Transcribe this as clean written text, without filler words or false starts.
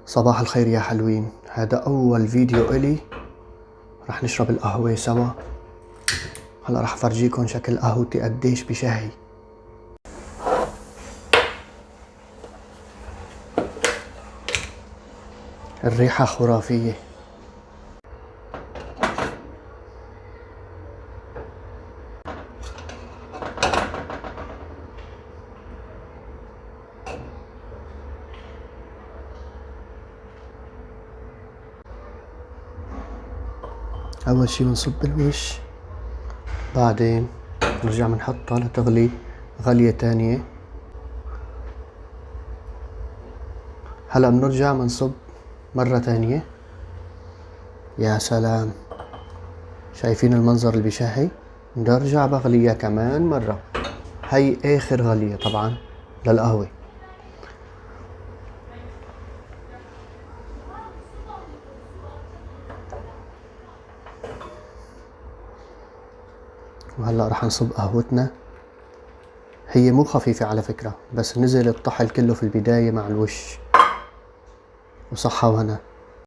صباح الخير يا حلوين. هذا أول فيديو إلي رح نشرب القهوة سوا. هلأ رح أفرجيكم شكل قهوتي قديش بشهي. الريحة خرافية. أول شي بنصب الوش، بعدين نرجع بنحطها لتغلي غلية تانية. هلأ بنرجع بنصب مرة تانية. يا سلام، شايفين المنظر اللي بشهي؟ نرجع بغليها كمان مرة. هي آخر غلية طبعا للقهوة. وهلأ رح نصب قهوتنا. هي مو خفيفة على فكرة، بس نزل الطحل كله في البداية مع الوش. وصحة وهنا.